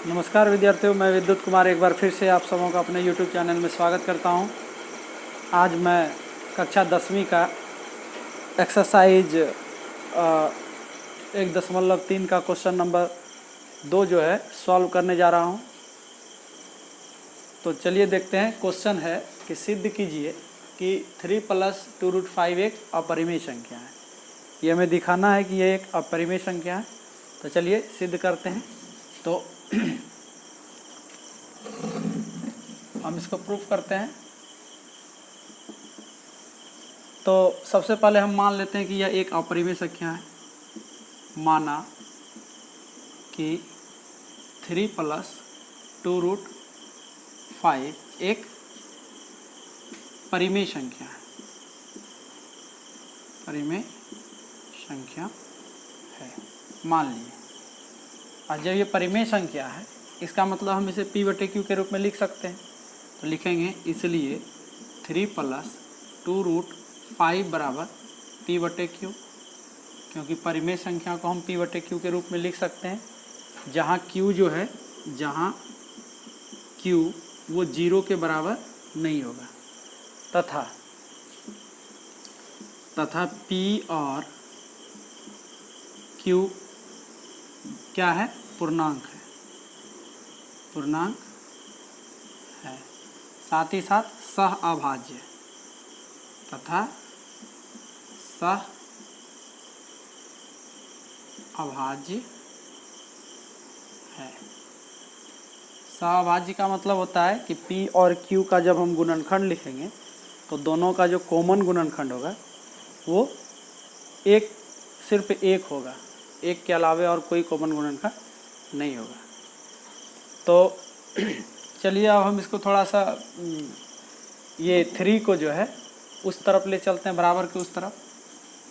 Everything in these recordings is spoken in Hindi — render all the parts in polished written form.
नमस्कार विद्यार्थियों, मैं विद्युत कुमार एक बार फिर से आप सबों का अपने YouTube चैनल में स्वागत करता हूं। आज मैं कक्षा 10वीं का एक्सरसाइज 1.3 का क्वेश्चन नंबर 2 जो है सॉल्व करने जा रहा हूं। तो चलिए देखते हैं। क्वेश्चन है कि सिद्ध कीजिए कि 3 + 2√5 एक अपरिमेय संख्या है। ये हमें दिखाना है कि ये एक अपरिमेय संख्या है। तो चलिए सिद्ध करते हैं। तो हम इसको प्रूफ करते हैं। तो सबसे पहले हम मान लेते हैं कि यह एक अपरिमेय संख्या है। माना कि 3 + 2√5 एक परिमेय संख्या है। परिमेय संख्या है, मान लिए। और जब ये परिमेय संख्या है, इसका मतलब हम इसे P/Q के रूप में लिख सकते हैं। तो लिखेंगे इसलिए 3 + 2√5 बराबर P/Q, क्योंकि परिमेय संख्या को हम P/Q के रूप में लिख सकते हैं, जहाँ Q जो है, जहाँ Q वो 0 के बराबर नहीं होगा, तथा P और Q क्या है? पूर्णांक है। पूर्णांक है, साथ ही साथ सह अभाज्य तथा सह अभाज्य है। सहअभाज्य का मतलब होता है कि P और Q का जब हम गुणनखंड लिखेंगे तो दोनों का जो कॉमन गुणनखंड होगा वो सिर्फ एक होगा। एक के अलावे और कोई कॉमन गुणनखंड नहीं होगा। तो चलिए अब हम इसको थोड़ा सा ये 3 को जो है उस तरफ ले चलते हैं, बराबर के उस तरफ।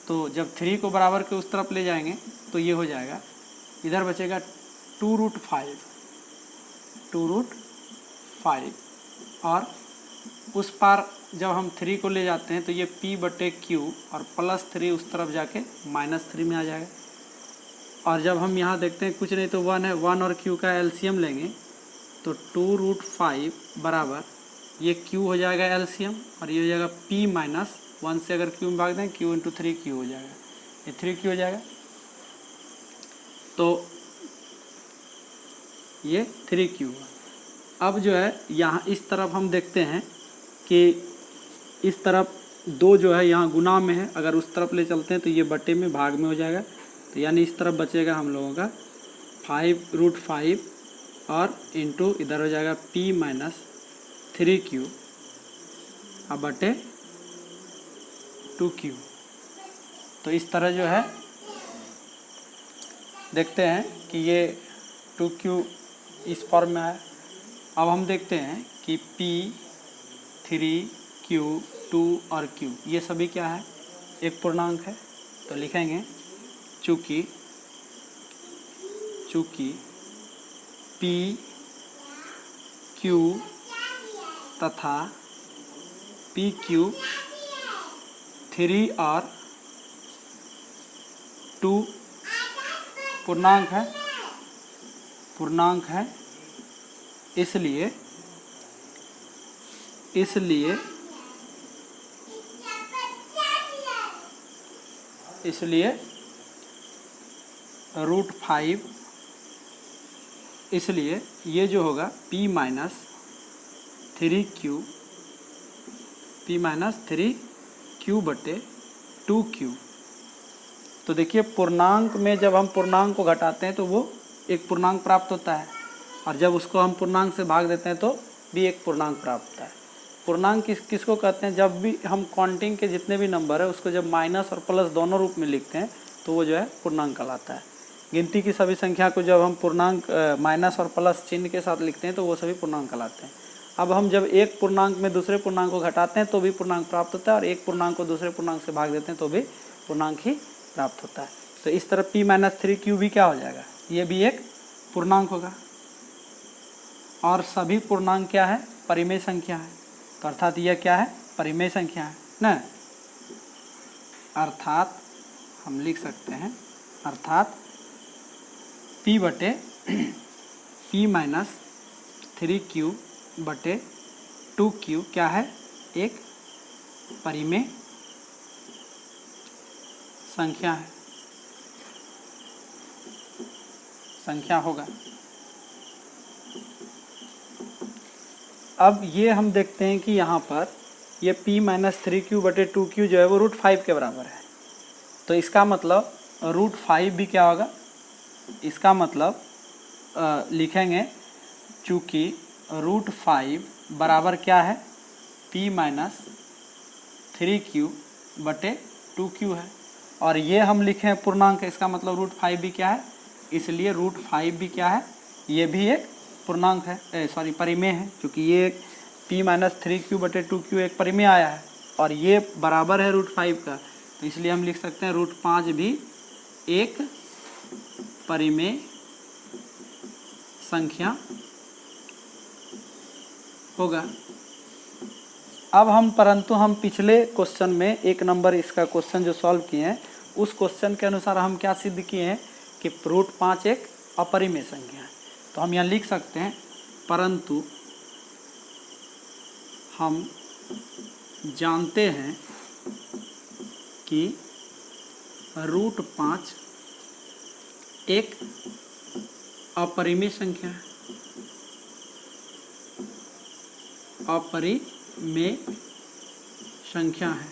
तो जब 3 को बराबर के उस तरफ ले जाएंगे तो ये हो जाएगा, इधर बचेगा 2√5 और उस पार जब हम 3 को ले जाते हैं तो ये P/Q और +3 उस तरफ जाके -3 में आ जाएगा। और जब हम यहाँ देखते हैं कुछ नहीं तो 1 है, 1 और Q का एलसीएम लेंगे तो 2√5 बराबर ये Q हो जाएगा एलसीएम, और ये हो जाएगा P-1 से अगर Q में भाग दें Q × 3Q हो जाएगा, ये 3Q हो जाएगा। तो ये 3Q हुआ। अब जो है यहाँ इस तरफ हम देखते हैं कि इस तरफ 2 जो है यहाँ गुना में है, अगर उस तरफ ले चलते हैं तो ये बटे में भाग में हो जाएगा। तो यानी इस तरफ बचेगा हम लोगों का 5√5 और इंटू इधर हो जाएगा P-3Q अब बटे 2Q। तो इस तरह जो है देखते हैं कि ये 2Q इस फॉर्म में है। अब हम देखते हैं कि P, 3, Q, 2 और Q ये सभी क्या है? एक पूर्णांक है। तो लिखेंगे चूँकि P, Q तथा PQ 3 और 2 पूर्णांक है, इसलिए √5, इसलिए ये जो होगा P-3Q बटे 2Q। तो देखिए पूर्णांक में जब हम पूर्णांक को घटाते हैं तो वो एक पूर्णांक प्राप्त होता है, और जब उसको हम पूर्णांक से भाग देते हैं तो भी एक पूर्णांक प्राप्त होता है। पूर्णांक किसको कहते हैं? जब भी हम काउंटिंग के जितने भी नंबर है उसको जब माइनस और प्लस दोनों रूप में लिखते हैं तो वो जो है पूर्णांक कहलाता है। गिनती की सभी संख्या को जब हम पूर्णांक माइनस और प्लस चिन्ह के साथ लिखते हैं तो वो सभी पूर्णांक कहलाते हैं। अब हम जब एक पूर्णांक में दूसरे पूर्णांक को घटाते हैं तो भी पूर्णांक प्राप्त होता है, और एक पूर्णांक को दूसरे पूर्णांक से भाग देते हैं तो भी पूर्णांक ही प्राप्त होता है। तो इस तरह P-3Q भी क्या हो जाएगा? ये भी एक पूर्णांक होगा। और सभी पूर्णांक क्या है? परिमेय संख्या है। तो अर्थात यह क्या है? परिमेय संख्या है ना। अर्थात हम लिख सकते हैं, अर्थात P/Q p माइनस 3q बटे 2q क्या है, एक परिमेय संख्या है, संख्या होगा। अब ये हम देखते हैं कि यहाँ पर ये p माइनस 3q बटे 2q जो है वो √5 के बराबर है। तो इसका मतलब √5 भी क्या होगा, इसका मतलब लिखेंगे चूँकि √5 बराबर क्या है, p माइनस 3q बटे 2q है। और ये हम लिखें पूर्णांक, इसका मतलब √5 भी क्या है, इसलिए √5 भी क्या है, ये भी एक पूर्णांक है, सॉरी परिमेय है, क्योंकि ये p माइनस 3q बटे 2q एक परिमेय आया है और ये बराबर है √5 का, तो इसलिए हम लिख सकते हैं √5 भी एक परिमेय संख्या होगा। अब परंतु हम पिछले क्वेश्चन में 1 नंबर इसका क्वेश्चन जो सॉल्व किए हैं उस क्वेश्चन के अनुसार हम क्या सिद्ध किए हैं कि √5 एक अपरिमेय संख्या है। तो हम यहाँ लिख सकते हैं परंतु हम जानते हैं कि √5 एक अपरिमेय संख्या है, अपरिमेय संख्या है।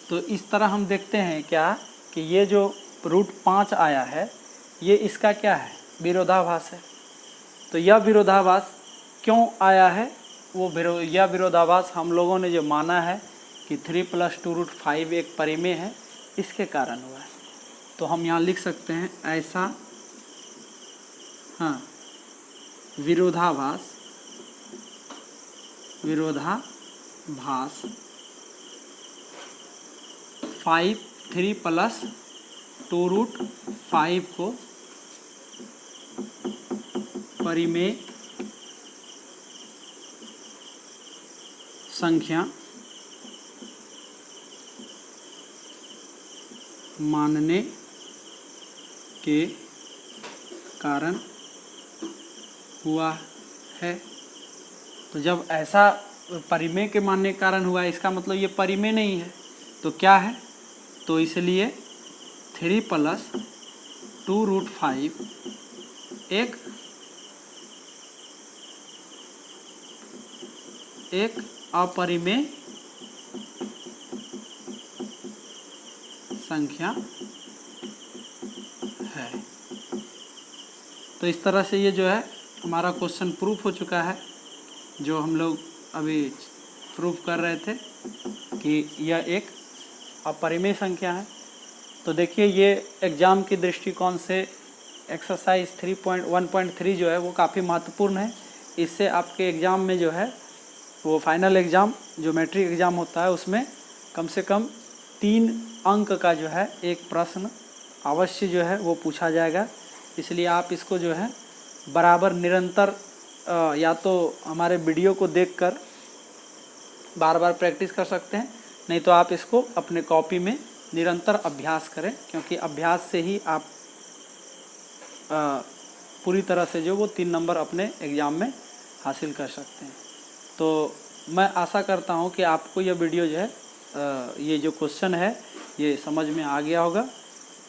तो इस तरह हम देखते हैं क्या कि ये जो √5 आया है ये इसका क्या है, विरोधाभास है। तो यह विरोधाभास क्यों आया है, यह विरोधाभास हम लोगों ने जो माना है कि 3 + 2 √5 एक परिमेय है, इसके कारण हुआ है। तो हम यहाँ लिख सकते हैं ऐसा हाँ विरोधाभास 3 + 2 √5 को परिमेय संख्या मानने के कारण हुआ है। तो जब ऐसा परिमेय के मानने के कारण हुआ है, इसका मतलब ये परिमेय नहीं है, तो क्या है, तो इसलिए 3 + 2 √5 एक अपरिमेय संख्या है। तो इस तरह से ये जो है हमारा क्वेश्चन प्रूफ हो चुका है, जो हम लोग अभी प्रूफ कर रहे थे कि यह एक अपरिमेय संख्या है। तो देखिए ये एग्ज़ाम की दृष्टिकोण से एक्सरसाइज 3.1.3 जो है वो काफ़ी महत्वपूर्ण है। इससे आपके एग्ज़ाम में जो है वो फाइनल एग्ज़ाम जो मैट्रिक एग्ज़ाम होता है उसमें कम से कम 3 अंक का जो है एक प्रश्न अवश्य जो है वो पूछा जाएगा। इसलिए आप इसको जो है बराबर निरंतर या तो हमारे वीडियो को देखकर बार बार प्रैक्टिस कर सकते हैं, नहीं तो आप इसको अपने कॉपी में निरंतर अभ्यास करें, क्योंकि अभ्यास से ही आप पूरी तरह से जो वो 3 नंबर अपने एग्ज़ाम में हासिल कर सकते हैं। तो मैं आशा करता हूँ कि आपको यह वीडियो जो है ये जो क्वेश्चन है ये समझ में आ गया होगा।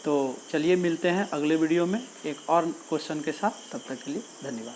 तो चलिए मिलते हैं अगले वीडियो में एक और क्वेश्चन के साथ, तब तक के लिए धन्यवाद।